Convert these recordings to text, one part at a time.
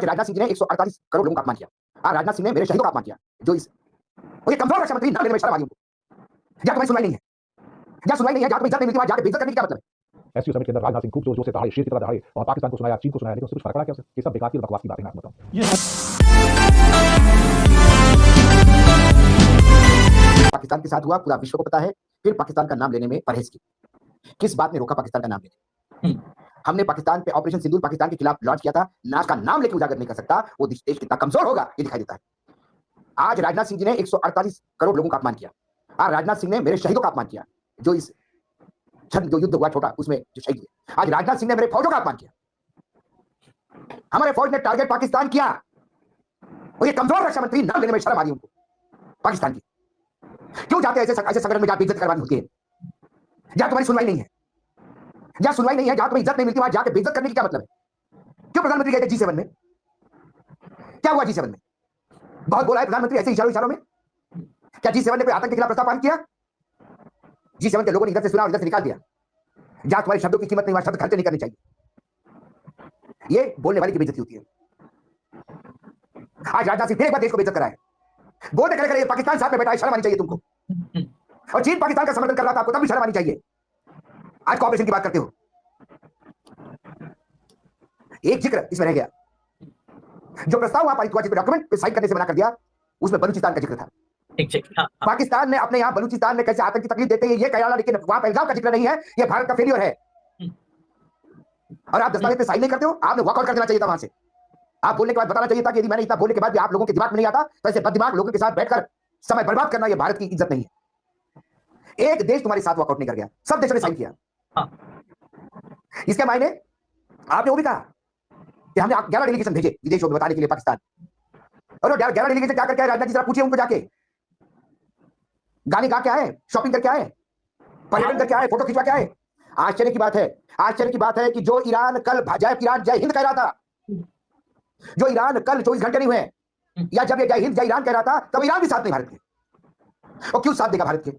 राजनाथ सिंह जी ने 148 करोड़ लोगों का अपमान किया। राजनाथ सिंह ने मेरे शहीदों का अपमान किया। जो इस और ये कमजोर रक्षा मंत्री नाम लेने में शर्म आ रही है उनको। या तुम्हें सुनवाई नहीं है, या सुनवाई नहीं है, या तुम्हें इज्जत नहीं मिलती, वहां जाके बेइज्जत करने की क्या मतलब है? एससीओ समिट के अंदर राजनाथ सिंह खूब जोर जोर से दहाड़े, शेर की तरह दहाड़े और पाकिस्तान को सुनाया, चीन को सुनाया, लेकिन उससे कुछ फर्क पड़ा क्या उसे? ये सब बेकार की और बकवास की बातें हैं, मैं आपको बताऊं। पाकिस्तान के साथ हुआ पूरा विश्व को पता है। फिर पाकिस्तान का नाम लेने में परहेज की। किस बात ने रोका पाकिस्तान का नाम लेने? हमने पाकिस्तान पे ऑपरेशन सिंदूर पाकिस्तान के खिलाफ लॉन्च किया था। नाच का नाम लेके उजागर नहीं कर सकता, वो देश कितना कमजोर होगा ये दिखाई देता है। आज राजनाथ सिंह जी ने 148 करोड़ लोगों का अपमान किया। राजनाथ सिंह ने मेरे शहीदों का अपमान किया। जो इस छंद जो युद्ध हुआ छोटा उसमें जो शहीद हुए। आज राजनाथ सिंह ने मेरे फौजों का अपमान किया। हमारे फौज ने टारगेट पाकिस्तान किया और ये कमजोर रक्षा मंत्री नाम लेने में शर्म आ रही उनको पाकिस्तान की। क्यों जाते ऐसे संगठन में जाकर बेइज्जत करवानी होती है? या तुम्हारी सुनवाई नहीं है, या सुनवाई नहीं है, जहां तुम्हें इज्जत नहीं मिलती वहां जाकर बेइज्जत करने की क्या मतलब है? क्यों प्रधानमंत्री गए थे G7 में? क्या हुआ G7 में? बहुत बोला है प्रधानमंत्री ऐसे इशारों में। क्या G7 ने कोई आतंक के खिलाफ प्रस्ताव पारित किया? G7 के लोगों ने इधर से सुना और इधर से निकाल दिया। जहां तुम्हारे शब्दों की कीमत नहीं, वहां शब्द खर्च नहीं करने चाहिए। ये बोलने वाले की बेइज्जती होती है। आज राजनाथ सिंह फिर एक बार देश को बेइज्जत कराए। बोलते करे पाकिस्तान साथ में बैठा है, शर्म आनी चाहिए तुमको। और चीन पाकिस्तान का समर्थन कर रहा था, आपको तब भी शर्म आनी चाहिए। आज कॉपरेशन की बात करते हो। एक जिक्र इसमें रह गया, जो प्रस्ताव वहां पारित हुआ जिस डॉक्यूमेंट पे साइन करने से मना कर दिया, उसमें बलूचिस्तान का जिक्र था। पाकिस्तान ने अपने यहां बलूचिस्तान में कैसे आतंकी तकलीफ देते हैं ये कह रहा, लेकिन वहां पहलगाम का जिक्र नहीं है। ये भारत का फेलियर है। और आप दस्तावेज पे साइन नहीं करते हो। आपने वॉकआउट कर देना चाहिए था वहां से। आप बोलने के बाद बताना चाहिए था कि यदि मैंने इतना बोलने के बाद भी आप लोगों के दिमाग में नहीं आता, तो ऐसे बददिमाग लोगों के साथ बैठकर समय बर्बाद करना, ये भारत की इज्जत नहीं है। एक देश तुम्हारे साथ वॉकआउट नहीं कर गया, सब देशों ने साइन किया। इसके मायने आपने वो भी कहा कि हमने 11 डेलीगेशन भेजे विदेशों में बताने के लिए पाकिस्तान। और 11 डेलीगेशन क्या करके आए? राजनाथ जी जरा पूछिए उनको जाके। गाने गा के आए, शॉपिंग करके आए, पर्यटन करके आए, फोटो खिंचवा के आए। आश्चर्य की बात है, आश्चर्य की बात है कि जो ईरान कल ईरान जय हिंद कह रहा था, जो ईरान कल 24 घंटे नहीं हुए, या जब ये जय हिंद जय ईरान कह रहा था, तब ईरान भी साथ नहीं भारत के। और क्यों साथ देगा भारत के?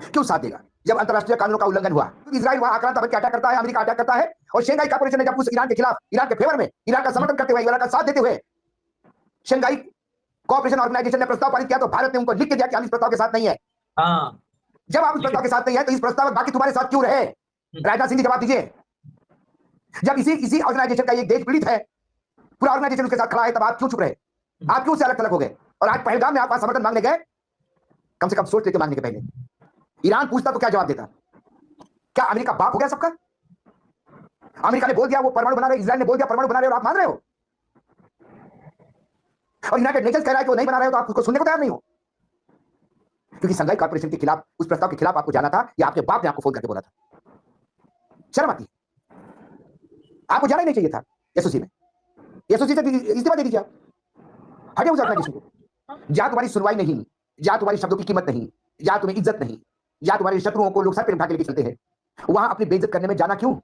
क्यों साथ देगा जब अंतरराष्ट्रीय कानूनों का उल्लंघन हुआ? इजराइल वहां आक्रांत बनकर अटैक करता है, अमेरिका अटैक करता है, और शंघाई कॉर्पोरेशन ने जब उस ईरान के खिलाफ, ईरान के फेवर में, ईरान का समर्थन करते हुए, ईरान का साथ देते हुए शंघाई कॉर्पोरेशन ऑर्गेनाइजेशन ने प्रस्ताव पारित किया, तो भारत ने उनको लिख के दिया कि हम इस प्रस्ताव के साथ नहीं है। जब आप इस प्रस्ताव के साथ नहीं है, तो इस प्रस्ताव में बाकी तुम्हारे साथ क्यों रहे? राजनाथ सिंह जी जवाब दीजिए। जब इसी ऑर्गेनाइजेशन का एक देश पीड़ित है, पूरा ऑर्गेनाइजेशन उसके साथ खड़ा है, तब आप क्यों चुप रहे? आप क्यों से अलग थलग हो गए? और आज पहलगाम में आप समर्थन मांगने गए, कम से कम सोच लेते मांगने के पहले। ईरान पूछता तो क्या जवाब देता? क्या अमेरिका बाप हो गया सबका? अमेरिका ने बोल दिया वो परमाणु बना रहे, इजराइल ने बोल दिया परमाणु बना रहे, और आप मान रहे हो? और यूनाइटेड नेशंस कह रहा है कि वो नहीं बना रहे हो, तो आप उसको सुनने को तैयार नहीं हो। क्योंकि शंघाई कॉर्पोरेशन के खिलाफ, उस प्रस्ताव के खिलाफ आपको जाना था, या आपके बाप ने आपको फोन करके बोला था? शर्म आती है। आपको जाना ही नहीं चाहिए था एसओसी में। एसओसी से इस्तीफा दे दीजिए आप, हटे उस ऑर्गेनाइजेशन को। जहां तुम्हारी सुनवाई नहीं, जहां तुम्हारी शब्दों की कीमत नहीं, जहां तुम्हें इज्जत नहीं, जहां तुम्हारे शत्रुओं को लोग सर पे उठा के लेके चलते हैं, वहां अपनी बेइज्जत करने में जाना क्यों?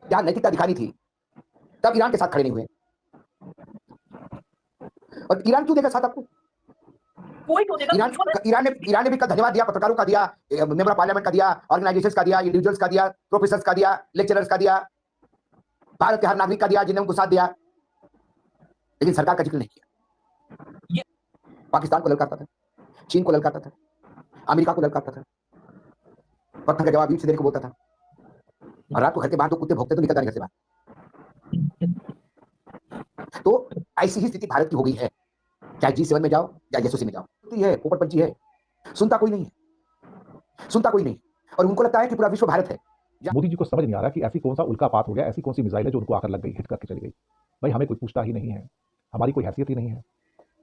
जहां नैतिकता दिखानी थी, तब ईरान के साथ खड़े नहीं हुए। और ईरान क्यों देगा साथ आपको? ईरान ने भी कल धन्यवाद दिया, पत्रकारों का दिया, मेंबर ऑफ पार्लियामेंट का दिया, ऑर्गेनाइजेशंस का दिया, इंडिविजुअल्स का दिया, प्रोफेसर्स का दिया, लेक्चरर्स का दिया, भारत के हर नागरिक का दिया जिन्हें उनको साथ दिया, लेकिन सरकार का जिक्र नहीं किया। पाकिस्तान को ललकारता था, चीन को ललकारता था, अमेरिका को ललकारता था, पत्थर का जवाब ईंट से देने को बोलता था, और रात को घर के बाहर तो कुत्ते भौंकते तो निकलता नहीं घर से बाहर। तो ऐसी ही स्थिति भारत की हो गई है, चाहे G7 में जाओ या एसओसी में जाओ। ये पोपटपंची है, सुनता कोई नहीं है, सुनता कोई नहीं। और उनको लगता है कि पूरा विश्व भारत है। मोदी जी को समझ नहीं आ रहा कि ऐसी कौन सा उल्कापात हो गया, ऐसी कौन सी मिसाइल है जो उनको आकर लग गई, हिट करके चली गई। भाई हमें कोई पूछता ही नहीं है, हमारी कोई हैसियत ही नहीं है।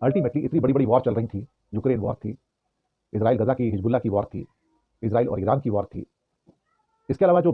अल्टीमेटली इतनी बड़ी बड़ी वॉर चल रही थी, यूक्रेन वॉर थी, इजराइल गजा की हिजबुल्लाह की वॉर थी, इजराइल और ईरान की वॉर थी। इसके अलावा जो